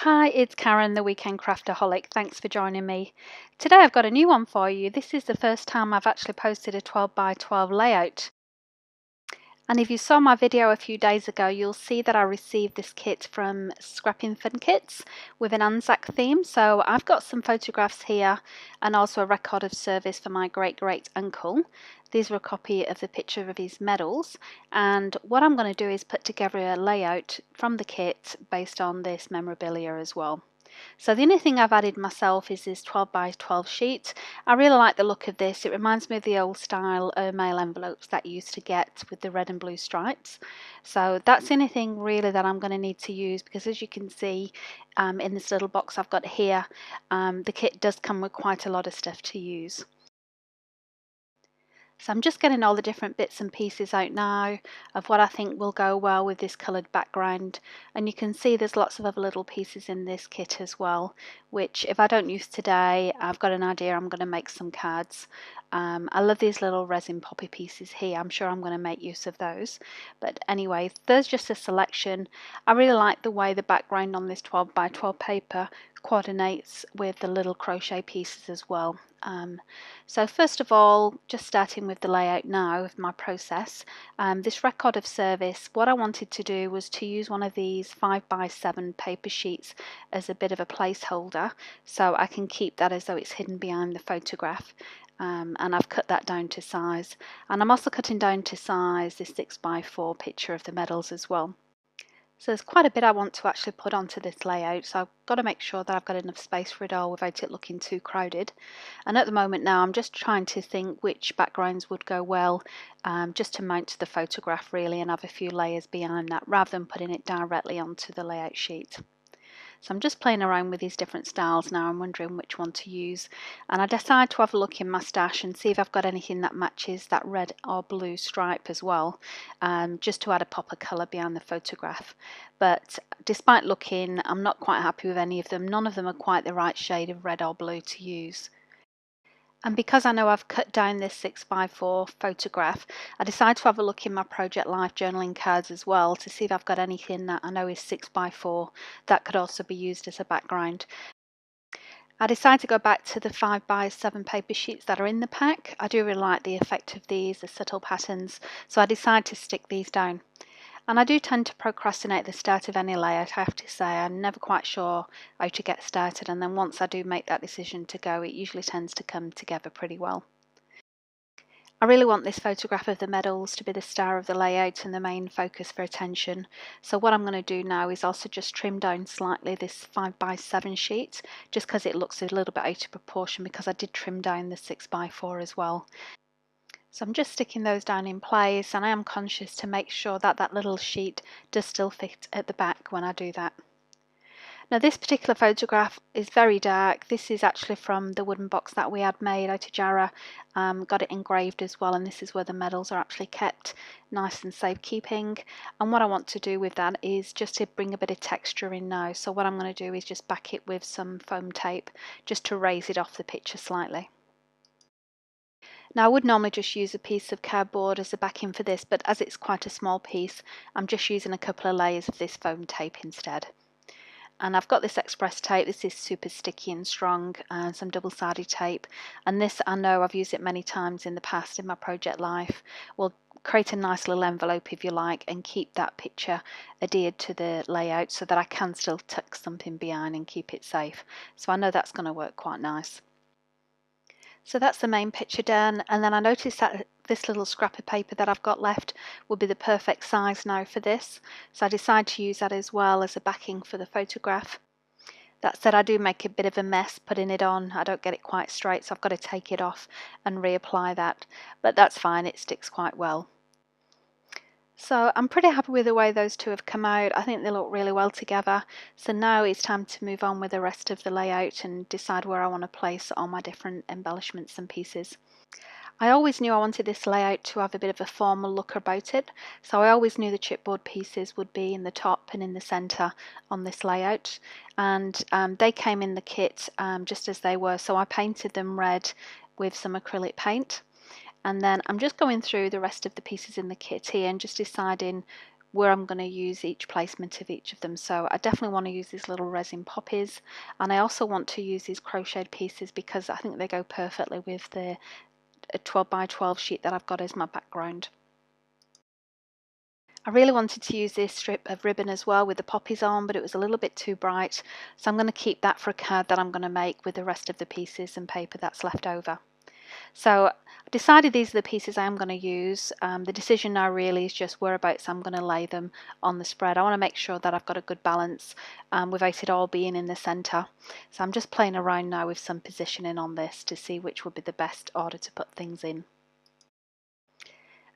Hi, it's Karen, the Weekend Craftaholic. Thanks for joining me. Today I've got a new one for you. This is the first time I've actually posted a 12 by 12 layout. And if you saw my video a few days ago, you'll see that I received this kit from Scrapping Fun Kits with an ANZAC theme. So I've got some photographs here and also a record of service for my great-great-uncle. These were a copy of the picture of his medals. And what I'm going to do is put together a layout from the kit based on this memorabilia as well. So the only thing I've added myself is this 12 by 12 sheet. I really like the look of this. It reminds me of the old style mail envelopes that you used to get with the red and blue stripes. So that's the only thing really that I'm going to need to use, because as you can see in this little box I've got here, the kit does come with quite a lot of stuff to use. So I'm just getting all the different bits and pieces out now of what I think will go well with this coloured background, and you can see there's lots of other little pieces in this kit as well, which if I don't use today, I've got an idea I'm going to make some cards. I love these little resin poppy pieces here. I'm sure I'm going to make use of those. But anyway, there's just a selection. I really like the way the background on this 12 by 12 paper coordinates with the little crochet pieces as well. So first of all, just starting with the layout now of my process, this record of service, what I wanted to do was to use one of these 5 by 7 paper sheets as a bit of a placeholder, so I can keep that as though it's hidden behind the photograph. And I've cut that down to size, and I'm also cutting down to size this 6 by 4 picture of the medals as well. So there's quite a bit I want to actually put onto this layout, so I've got to make sure that I've got enough space for it all without it looking too crowded. And at the moment now I'm just trying to think which backgrounds would go well just to mount to the photograph really, and have a few layers behind that rather than putting it directly onto the layout sheet. So I'm just playing around with these different styles now. I'm wondering which one to use, and I decide to have a look in my stash and see if I've got anything that matches that red or blue stripe as well, just to add a pop of colour behind the photograph. But despite looking, I'm not quite happy with any of them. None of them are quite the right shade of red or blue to use. And because I know I've cut down this 6 by 4 photograph, I decided to have a look in my Project Life journaling cards as well to see if I've got anything that I know is 6 by 4 that could also be used as a background. I decided to go back to the 5 by 7 paper sheets that are in the pack. I do really like the effect of these, the subtle patterns, so I decided to stick these down. And I do tend to procrastinate the start of any layout, I have to say. I'm never quite sure how to get started, and then once I do make that decision to go, it usually tends to come together pretty well. I really want this photograph of the medals to be the star of the layout and the main focus for attention. So what I'm going to do now is also just trim down slightly this 5 by 7 sheet, just because it looks a little bit out of proportion, because I did trim down the 6 by 4 as well. So I'm just sticking those down in place, and I am conscious to make sure that that little sheet does still fit at the back when I do that. Now this particular photograph is very dark. This is actually from the wooden box that we had made out of Jarrah. Got it engraved as well, and this is where the medals are actually kept, nice and safekeeping. And what I want to do with that is just to bring a bit of texture in now. So what I'm going to do is just back it with some foam tape just to raise it off the picture slightly. Now I would normally just use a piece of cardboard as a backing for this, but as it's quite a small piece, I'm just using a couple of layers of this foam tape instead. And I've got this express tape. This is super sticky and strong, and some double-sided tape. And this, I know I've used it many times in the past in my Project Life. Will create a nice little envelope if you like, and keep that picture adhered to the layout so that I can still tuck something behind and keep it safe. So I know that's going to work quite nice. So that's the main picture done, and then I noticed that this little scrap of paper that I've got left would be the perfect size now for this, so I decided to use that as well as a backing for the photograph. That said, I do make a bit of a mess putting it on. I don't get it quite straight, so I've got to take it off and reapply that, but that's fine, it sticks quite well. So I'm pretty happy with the way those two have come out. I think they look really well together. So now it's time to move on with the rest of the layout and decide where I want to place all my different embellishments and pieces. I always knew I wanted this layout to have a bit of a formal look about it, so I always knew the chipboard pieces would be in the top and in the centre on this layout, and they came in the kit just as they were, so I painted them red with some acrylic paint. And then I'm just going through the rest of the pieces in the kit here and just deciding where I'm going to use each placement of each of them. So I definitely want to use these little resin poppies, and I also want to use these crocheted pieces because I think they go perfectly with the 12 by 12 sheet that I've got as my background. I really wanted to use this strip of ribbon as well with the poppies on, but it was a little bit too bright, so I'm going to keep that for a card that I'm going to make with the rest of the pieces and paper that's left over. So I decided these are the pieces I am going to use. The decision now really is just whereabouts I'm going to lay them on the spread. I want to make sure that I've got a good balance without it all being in the centre. So I'm just playing around now with some positioning on this to see which would be the best order to put things in.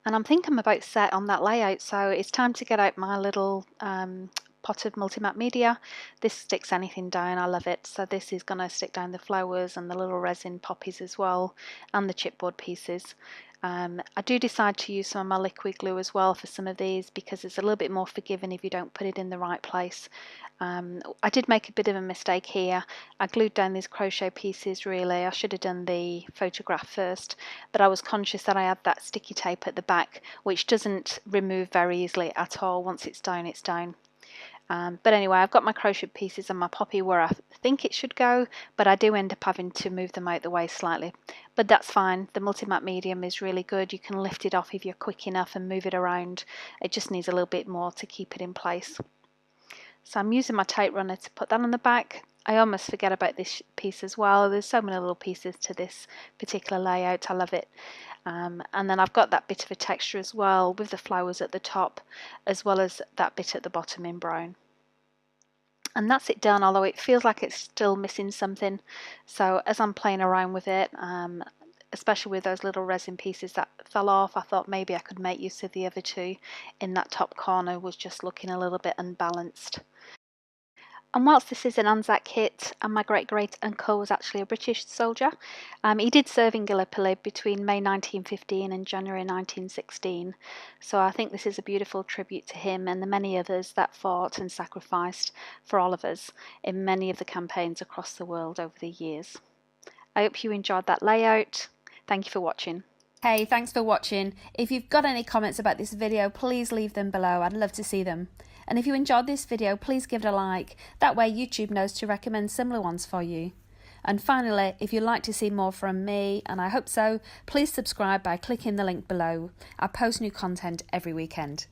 And I'm thinking I'm about set on that layout, so it's time to get out my little pot of multi-mat media. This sticks anything down, I love it. So this is going to stick down the flowers and the little resin poppies as well, and the chipboard pieces. I do decide to use some of my liquid glue as well for some of these because it's a little bit more forgiving if you don't put it in the right place. I did make a bit of a mistake here. I glued down these crochet pieces really. I should have done the photograph first, but I was conscious that I had that sticky tape at the back which doesn't remove very easily at all. Once it's down, it's down. But anyway, I've got my crochet pieces and my poppy where I think it should go, but I do end up having to move them out the way slightly. But that's fine. The multi-mat medium is really good. You can lift it off if you're quick enough and move it around. It just needs a little bit more to keep it in place. So I'm using my tape runner to put that on the back. I almost forget about this piece as well. There's so many little pieces to this particular layout. I love it. And then I've got that bit of a texture as well with the flowers at the top, as well as that bit at the bottom in brown. And that's it done, although it feels like it's still missing something. So as I'm playing around with it, especially with those little resin pieces that fell off, I thought maybe I could make use of the other two. In that top corner was just looking a little bit unbalanced. And whilst this is an ANZAC kit, and my great uncle was actually a British soldier, he did serve in Gallipoli between May 1915 and January 1916. So I think this is a beautiful tribute to him and the many others that fought and sacrificed for all of us in many of the campaigns across the world over the years. I hope you enjoyed that layout. Thank you for watching. Hey, thanks for watching. If you've got any comments about this video, please leave them below. I'd love to see them. And if you enjoyed this video, please give it a like. That way YouTube knows to recommend similar ones for you. And finally, if you'd like to see more from me, and I hope so, please subscribe by clicking the link below. I post new content every weekend.